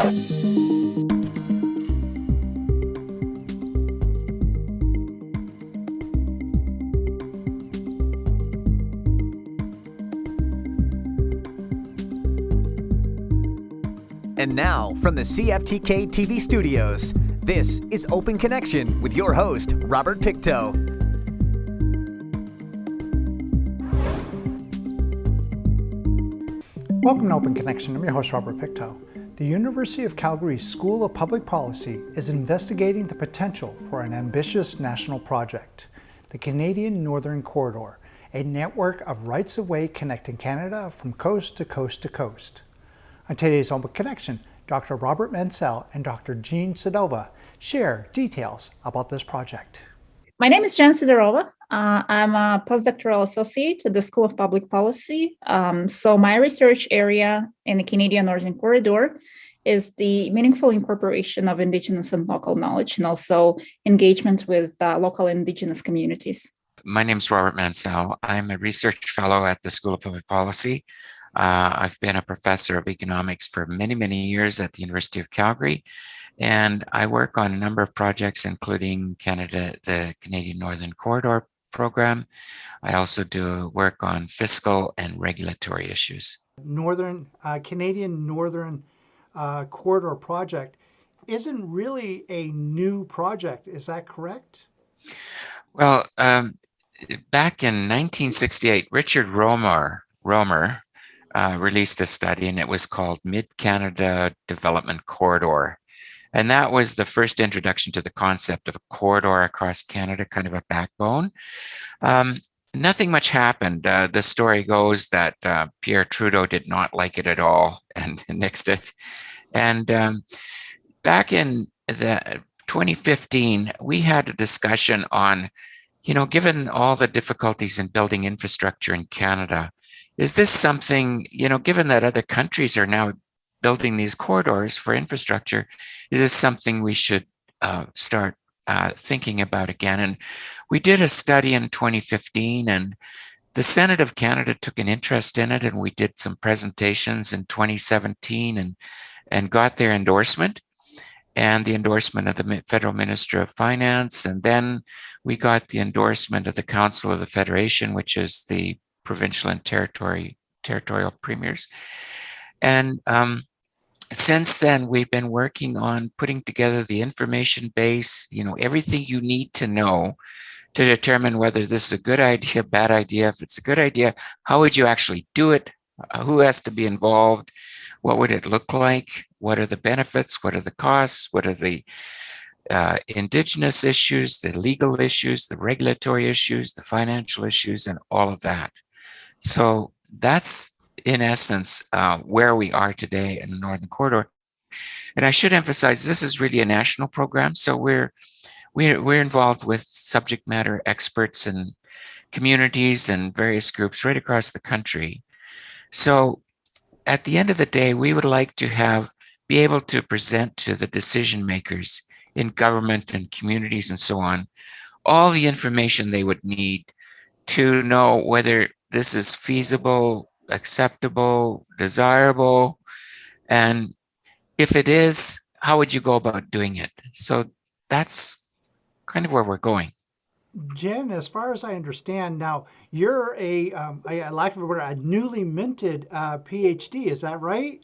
And now, from the CFTK-TV studios, this is Open Connection with your host, Robert Pictou. Welcome to Open Connection. I'm your host, Robert Pictou. The University of Calgary School of Public Policy is investigating the potential for an ambitious national project, the Canadian Northern Corridor, a network of rights-of-way connecting Canada from coast to coast to coast. On today's Open Connection, Dr. Robert Mansell and Dr. Jean Sedova share details about this project. My name is Jean Sidorova. I'm a postdoctoral associate at the School of Public Policy. So my research area in the Canadian Northern Corridor is the meaningful incorporation of Indigenous and local knowledge, and also engagement with local Indigenous communities. My name is Robert Mansell. I'm a research fellow at the School of Public Policy. I've been a professor of economics for many, many years at the University of Calgary, and I work on a number of projects, including the Canadian Northern Corridor program. I also do work on fiscal and regulatory issues. Canadian Northern Corridor project isn't really a new project, is that correct? Well, back in 1968, Richard Romer released a study, and it was called Mid-Canada Development Corridor. And that was the first introduction to the concept of a corridor across Canada, kind of a backbone. Nothing much happened. The story goes that Pierre Trudeau did not like it at all and nixed it. And back in 2015, we had a discussion on, given all the difficulties in building infrastructure in Canada, is this something, given that other countries are now building these corridors for infrastructure, is this something we should start thinking about again? And we did a study in 2015, and the Senate of Canada took an interest in it, and we did some presentations in 2017 and got their endorsement, and the endorsement of the Federal Minister of Finance. And then we got the endorsement of the Council of the Federation, which is the provincial and territorial premiers. And since then, we've been working on putting together the information base, everything you need to know to determine whether this is a good idea, bad idea. If it's a good idea, how would you actually do it? Who has to be involved? What would it look like? What are the benefits? What are the costs? What are the Indigenous issues, the legal issues, the regulatory issues, the financial issues, and all of that? So that's, in essence, where we are today in the Northern Corridor. And I should emphasize, this is really a national program. So we're involved with subject matter experts and communities and various groups right across the country. So at the end of the day, we would like to be able to present to the decision makers in government and communities and so on, all the information they would need to know whether this is feasible, acceptable, desirable, and if it is, how would you go about doing it? So that's kind of where we're going. Jen, as far as I understand, now you're a newly minted PhD, is that right?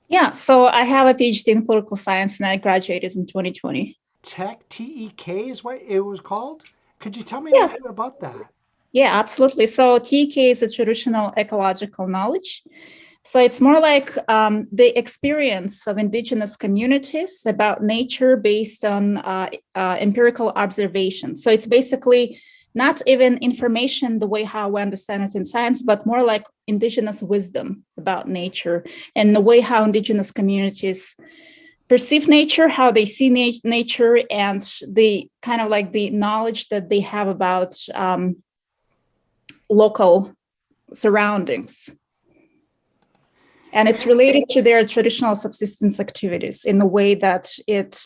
Yeah, so I have a PhD in political science, and I graduated in 2020. TEK is what it was called? Could you tell me a little bit about that? Yeah, absolutely. So TEK is a traditional ecological knowledge. So it's more like the experience of Indigenous communities about nature based on empirical observations. So it's basically not even information the way how we understand it in science, but more like Indigenous wisdom about nature and the way how Indigenous communities perceive nature, how they see nature, and the kind of like the knowledge that they have about local surroundings. And it's related to their traditional subsistence activities in the way that it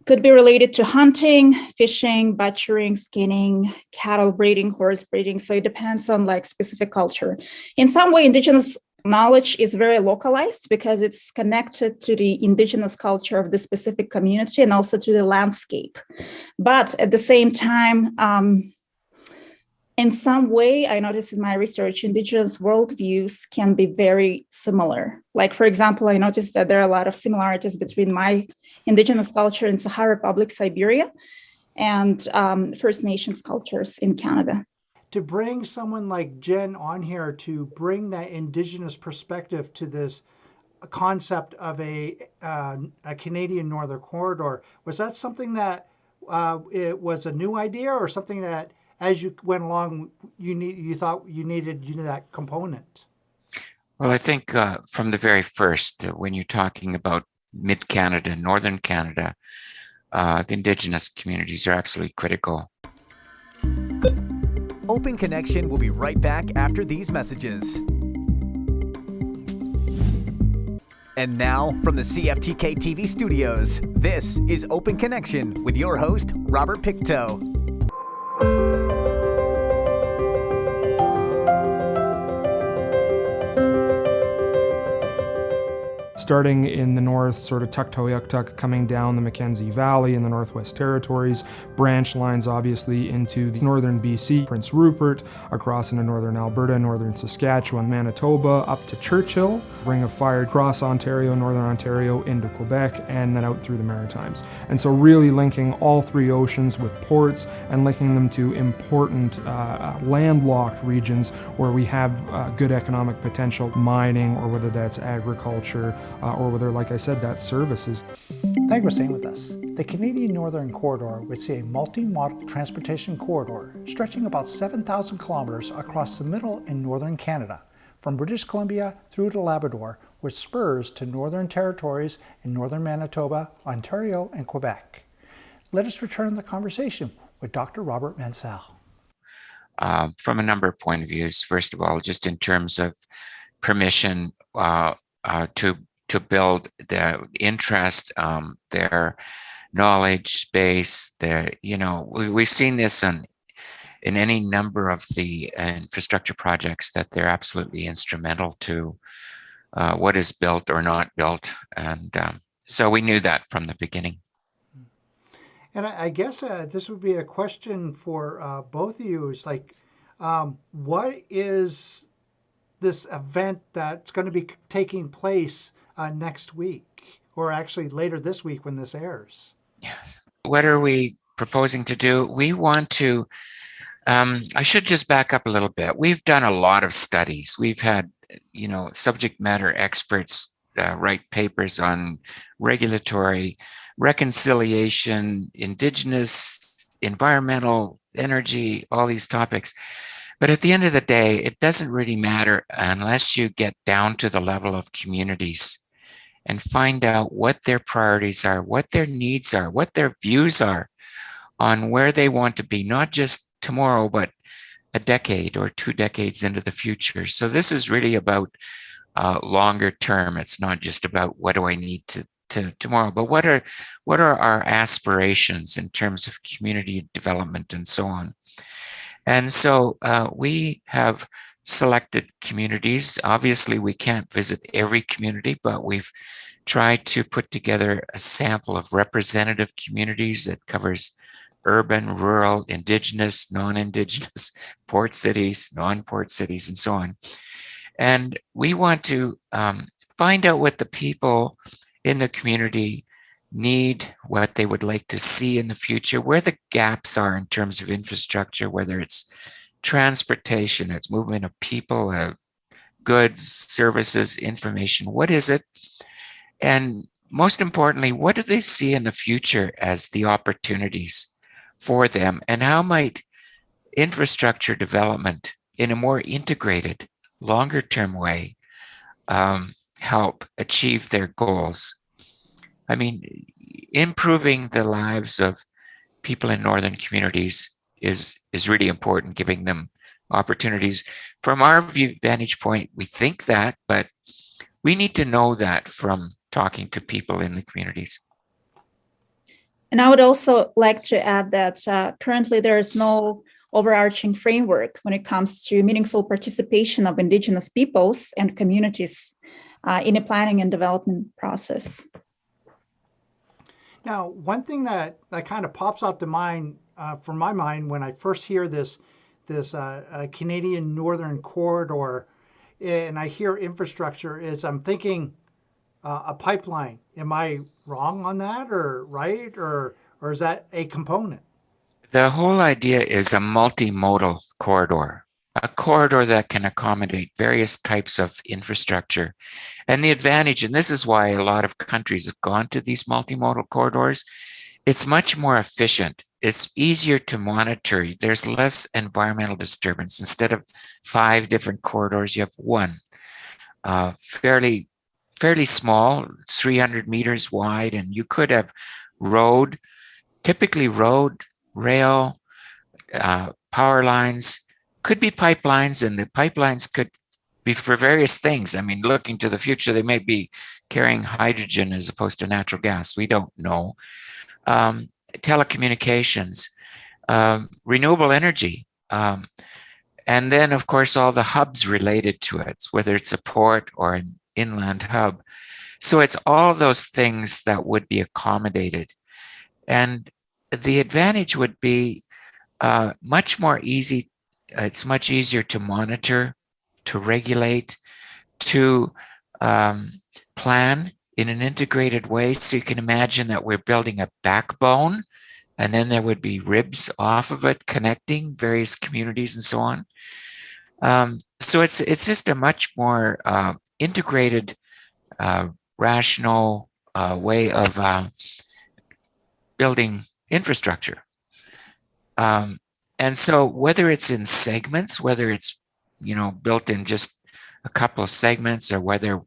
could be related to hunting, fishing, butchering, skinning, cattle breeding, horse breeding. So it depends on like specific culture. In some way, Indigenous knowledge is very localized because it's connected to the indigenous culture of the specific community and also to the landscape. But at the same time, in some way, I noticed in my research, indigenous worldviews can be very similar. Like, for example, I noticed that there are a lot of similarities between my indigenous culture in Sahara Republic, Siberia, and First Nations cultures in Canada. To bring someone like Jen on here to bring that indigenous perspective to this concept of a Canadian Northern Corridor, was that something that it was a new idea, or something that as you went along you thought you needed that component? Well, I think from the very first, when you're talking about mid-Canada, northern Canada, the Indigenous communities are absolutely critical. Open Connection will be right back after these messages. And now, from the CFTK-TV studios, this is Open Connection with your host, Robert Pictou. Starting in the north, sort of Tuktoyaktuk, coming down the Mackenzie Valley in the Northwest Territories, branch lines obviously into the northern BC, Prince Rupert, across into northern Alberta, northern Saskatchewan, Manitoba, up to Churchill, Ring of Fire, across Ontario, northern Ontario, into Quebec, and then out through the Maritimes. And so really linking all three oceans with ports and linking them to important landlocked regions where we have good economic potential, mining, or whether that's agriculture, or whether, like I said, that's services. Thank you for staying with us. The Canadian Northern Corridor would see a multi-modal transportation corridor stretching about 7,000 kilometers across the middle and northern Canada, from British Columbia through to Labrador, with spurs to northern territories in northern Manitoba, Ontario, and Quebec. Let us return the conversation with Dr. Robert Mansell. From a number of point of views, first of all, just in terms of permission to build the interest, their knowledge base, we've seen this in any number of the infrastructure projects, that they're absolutely instrumental to what is built or not built. And so we knew that from the beginning. And I guess this would be a question for both of you. Is like, what is this event that's going to be taking place next week, or actually later this week when this airs? Yes. What are we proposing to do? We want to, I should just back up a little bit. We've done a lot of studies. We've had, subject matter experts write papers on regulatory, reconciliation, Indigenous, environmental, energy, all these topics. But at the end of the day, it doesn't really matter unless you get down to the level of communities and find out what their priorities are, what their needs are, what their views are on where they want to be, not just tomorrow, but a decade or 2 decades into the future. So this is really about longer term. It's not just about what do I need to tomorrow, but what are our aspirations in terms of community development and so on. And so we have selected communities. Obviously, we can't visit every community, but we've tried to put together a sample of representative communities that covers urban, rural, Indigenous, non-Indigenous, port cities, non-port cities, and so on. And we want to find out what the people in the community need, what they would like to see in the future, where the gaps are in terms of infrastructure, whether it's transportation, it's movement of people, goods, services, information. What is it? And most importantly, what do they see in the future as the opportunities for them? And how might infrastructure development in a more integrated, longer term way help achieve their goals? I mean, improving the lives of people in northern communities is really important, giving them opportunities. From our vantage point, we think that, but we need to know that from talking to people in the communities. And I would also like to add that currently there is no overarching framework when it comes to meaningful participation of Indigenous peoples and communities in a planning and development process. Now, one thing that kind of pops up to mind, from my mind, when I first hear this Canadian Northern Corridor, and I hear infrastructure, is I'm thinking a pipeline. Am I wrong on that, or right, or is that a component? The whole idea is a multimodal corridor, a corridor that can accommodate various types of infrastructure. And the advantage, and this is why a lot of countries have gone to these multimodal corridors, it's much more efficient. It's easier to monitor. There's less environmental disturbance. Instead of 5 different corridors, you have one, fairly small, 300 meters wide, and you could have road, typically road, rail, power lines, could be pipelines, and the pipelines could be for various things. I mean, looking to the future, they may be carrying hydrogen as opposed to natural gas. We don't know. Telecommunications, renewable energy, and then, of course, all the hubs related to it, whether it's a port or an inland hub. So it's all those things that would be accommodated. And the advantage would be much more easy. It's much easier to monitor, to regulate, to plan in an integrated way. So you can imagine that we're building a backbone, and then there would be ribs off of it connecting various communities and so on. So it's just a much more integrated, rational way of building infrastructure. And so whether it's in segments, whether it's, built in just a couple of segments, or whether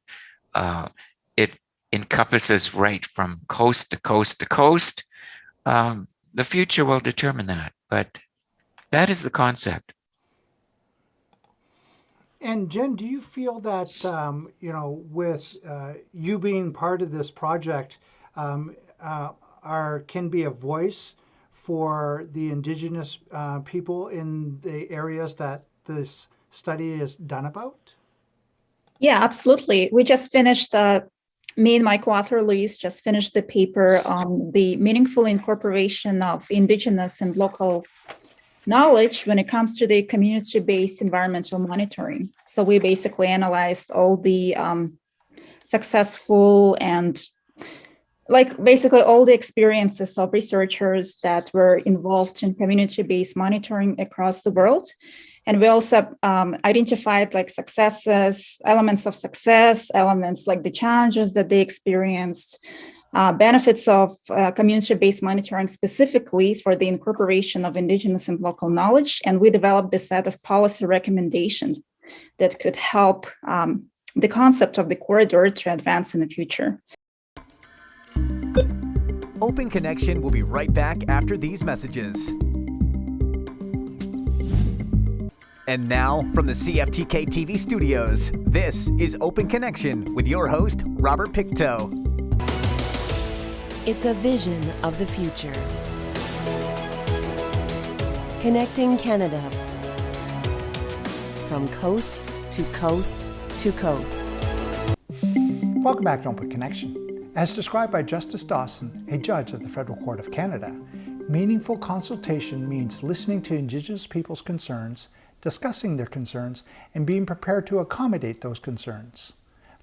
it encompasses right from coast to coast to coast, the future will determine that. But that is the concept. And Jen, do you feel that, with you being part of this project, can be a voice for the Indigenous people in the areas that this study is done about? Yeah, absolutely. We just finished, me and my co-author Louise just finished the paper on the meaningful incorporation of Indigenous and local knowledge when it comes to the community-based environmental monitoring. So we basically analyzed all the successful and basically all the experiences of researchers that were involved in community-based monitoring across the world. And we also identified successes, elements of success, elements like the challenges that they experienced, benefits of community-based monitoring specifically for the incorporation of Indigenous and local knowledge. And we developed a set of policy recommendations that could help the concept of the corridor to advance in the future. Open Connection will be right back after these messages. And now, from the CFTK-TV studios, this is Open Connection with your host, Robert Pictou. It's a vision of the future. Connecting Canada from coast to coast to coast. Welcome back to Open Connection. As described by Justice Dawson, a judge of the Federal Court of Canada, meaningful consultation means listening to Indigenous people's concerns, discussing their concerns, and being prepared to accommodate those concerns.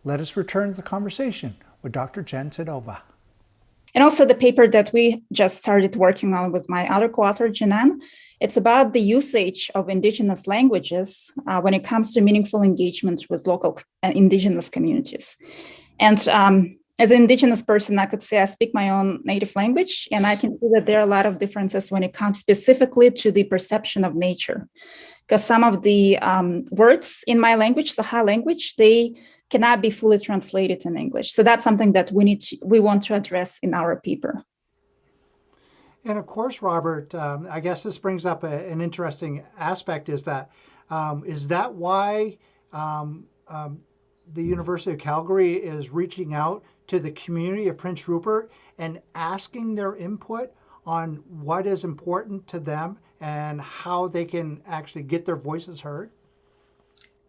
Let us return to the conversation with Dr. Jen Sedova. And also the paper that we just started working on with my other co-author, Janan, it's about the usage of Indigenous languages when it comes to meaningful engagement with local Indigenous communities. And as an Indigenous person, I could say I speak my own native language, and I can see that there are a lot of differences when it comes specifically to the perception of nature. Because some of the words in my language, Saha language, they cannot be fully translated in English. So that's something that we want to address in our paper. And of course, Robert, I guess this brings up an interesting aspect, is that why the University of Calgary is reaching out to the community of Prince Rupert and asking their input on what is important to them and how they can actually get their voices heard?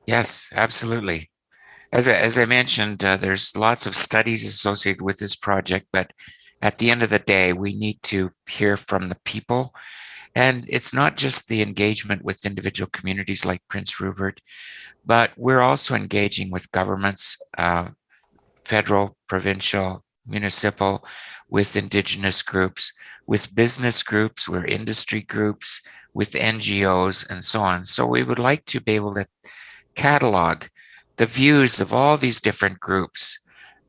Yes, absolutely. As I mentioned, there's lots of studies associated with this project, but at the end of the day, we need to hear from the people. And it's not just the engagement with individual communities like Prince Rupert, but we're also engaging with governments, federal, provincial, municipal, with Indigenous groups, with business groups, with industry groups, with NGOs, and so on. So we would like to be able to catalog the views of all these different groups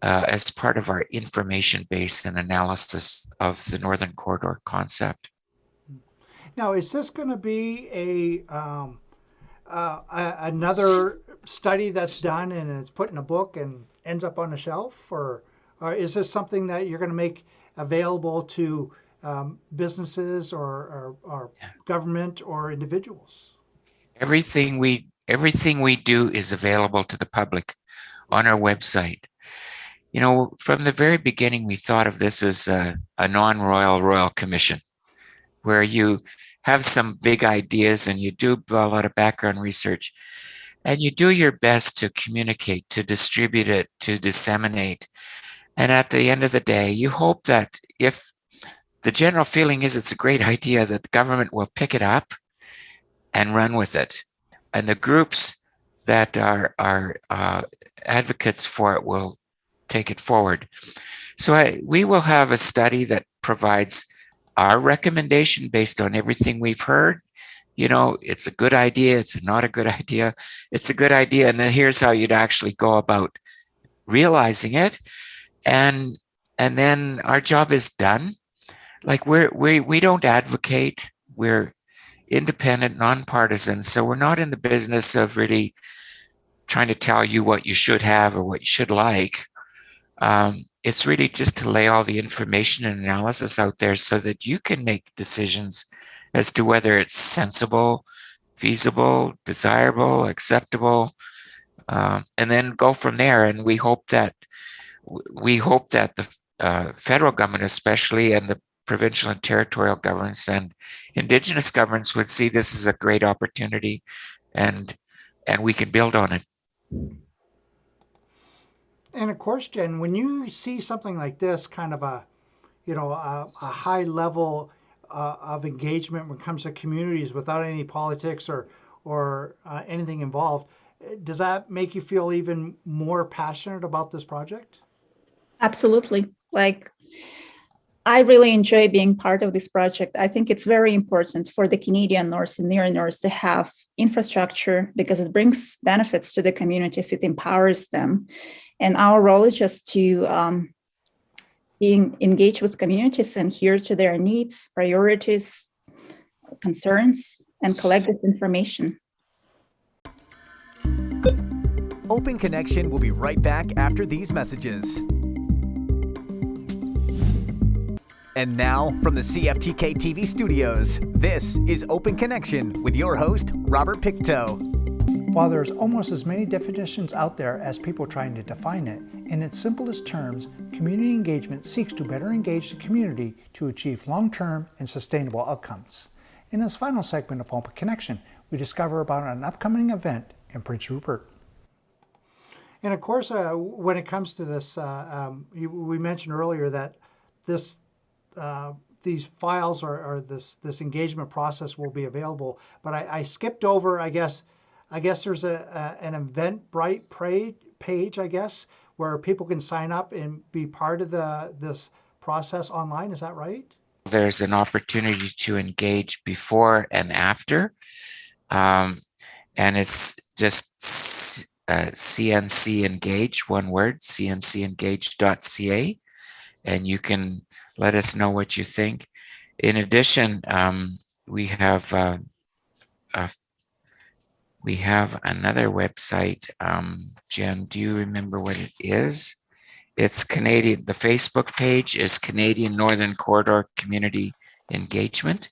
as part of our information base and analysis of the Northern Corridor concept. Now, is this going to be another study that's done and it's put in a book and ends up on a shelf, or is this something that you're going to make available to businesses or government or individuals? Everything we do is available to the public on our website. You know, from the very beginning, we thought of this as a non-royal commission, where you have some big ideas and you do a lot of background research and you do your best to communicate, to distribute it, to disseminate. And at the end of the day, you hope that if the general feeling is it's a great idea, that the government will pick it up and run with it. And the groups that are advocates for it will take it forward. So we will have a study that provides our recommendation based on everything we've heard. You know, it's a good idea, it's not a good idea, it's a good idea, and then here's how you'd actually go about realizing it. And then our job is done. Like we don't advocate, we're independent, nonpartisan, so we're not in the business of really trying to tell you what you should have or what you should like. It's really just to lay all the information and analysis out there so that you can make decisions as to whether it's sensible, feasible, desirable, acceptable, and then go from there. And we hope that the federal government, especially, and the provincial and territorial governments and Indigenous governments would see this as a great opportunity, and we can build on it. And of course, Jen, when you see something like this, kind of a high level of engagement when it comes to communities without any politics or anything involved, does that make you feel even more passionate about this project? Absolutely. Like, I really enjoy being part of this project. I think it's very important for the Canadian North and near North to have infrastructure because it brings benefits to the communities, it empowers them. And our role is just to being engaged with communities and hear to their needs, priorities, concerns, and collect this information. Open Connection will be right back after these messages. And now, from the CFTK-TV studios, this is Open Connection with your host, Robert Pictou. While there's almost as many definitions out there as people trying to define it, in its simplest terms, community engagement seeks to better engage the community to achieve long-term and sustainable outcomes. In this final segment of Open Connection, we discover about an upcoming event in Prince Rupert. And of course, when it comes to this, we mentioned earlier that these files or this engagement process will be available. But I skipped over, I guess there's an Eventbrite page, I guess, where people can sign up and be part of this process online. Is that right? There's an opportunity to engage before and after. And it's just CNC Engage, one word, cncengage.ca. And you can let us know what you think. In addition, we have another website. Jen, do you remember what it is? It's Canadian. The Facebook page is Canadian Northern Corridor Community Engagement.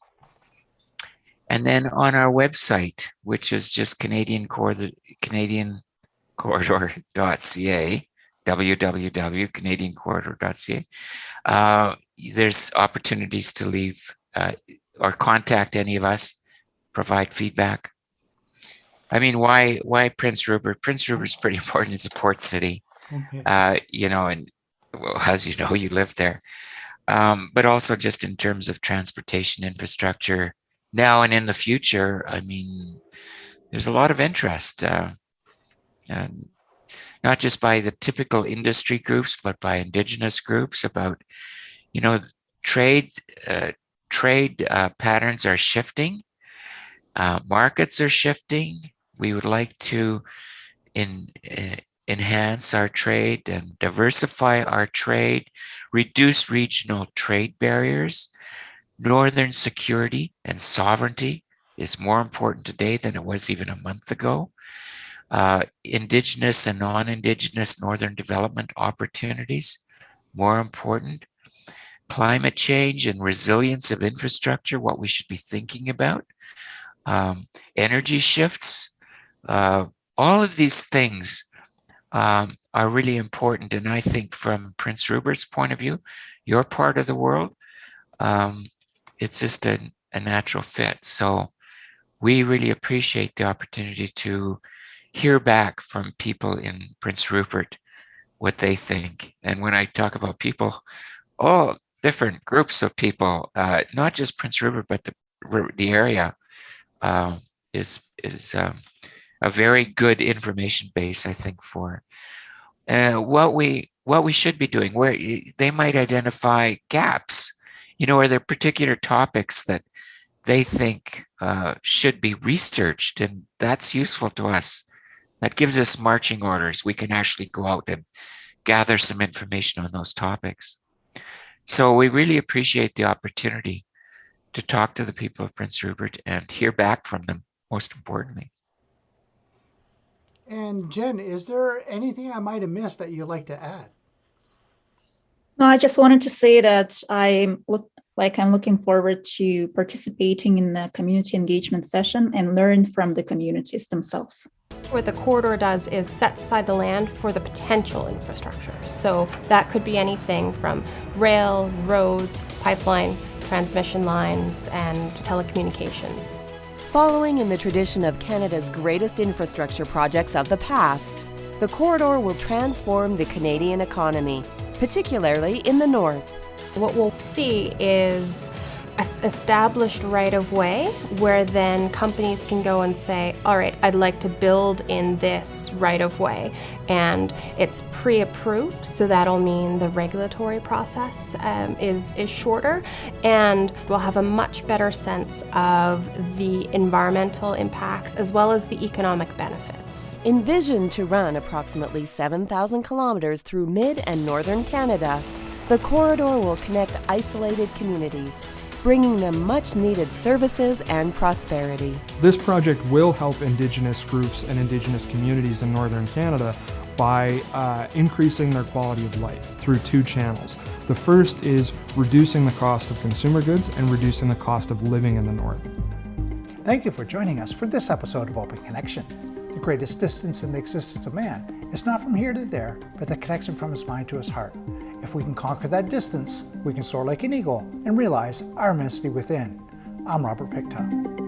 And then on our website, which is just CanadianCorridor.ca, www.canadiancorridor.ca. There's opportunities to leave or contact any of us, provide feedback. I mean, why Prince Rupert? Prince Rupert's pretty important. It's a port city, Okay. and well, as you know, you live there. But also just in terms of transportation infrastructure now and in the future, I mean, there's a lot of interest, and not just by the typical industry groups, but by Indigenous groups about, trade patterns are shifting, markets are shifting. We would like to enhance our trade and diversify our trade, reduce regional trade barriers. Northern security and sovereignty is more important today than it was even a month ago. Indigenous and non-Indigenous Northern development opportunities, more important. Climate change and resilience of infrastructure, what we should be thinking about. Energy shifts, all of these things are really important. And I think from Prince Rupert's point of view, your part of the world, it's just a natural fit. So we really appreciate the opportunity to hear back from people in Prince Rupert what they think. And when I talk about people, all different groups of people, not just Prince Rupert, but the area is a very good information base, I think, for what we should be doing. Where they might identify gaps, are there particular topics that they think should be researched, and that's useful to us. That gives us marching orders. We can actually go out and gather some information on those topics. So we really appreciate the opportunity to talk to the people of Prince Rupert and hear back from them, most importantly. And Jen, is there anything I might have missed that you'd like to add? No, I just wanted to say that I'm looking forward to participating in the community engagement session and learn from the communities themselves. What the corridor does is set aside the land for the potential infrastructure. So that could be anything from rail, roads, pipeline, transmission lines, and telecommunications. Following in the tradition of Canada's greatest infrastructure projects of the past, the corridor will transform the Canadian economy, particularly in the north. What we'll see is established right-of-way where then companies can go and say, all right, I'd like to build in this right-of-way, and it's pre-approved, so that'll mean the regulatory process is shorter, and we'll have a much better sense of the environmental impacts as well as the economic benefits. Envisioned to run approximately 7,000 kilometers through mid and northern Canada, the corridor will connect isolated communities, bringing them much-needed services and prosperity. This project will help Indigenous groups and Indigenous communities in Northern Canada by increasing their quality of life through two channels. The first is reducing the cost of consumer goods and reducing the cost of living in the North. Thank you for joining us for this episode of Open Connection. The greatest distance in the existence of man is not from here to there, but the connection from his mind to his heart. If we can conquer that distance, we can soar like an eagle and realize our immensity within. I'm Robert Pictou.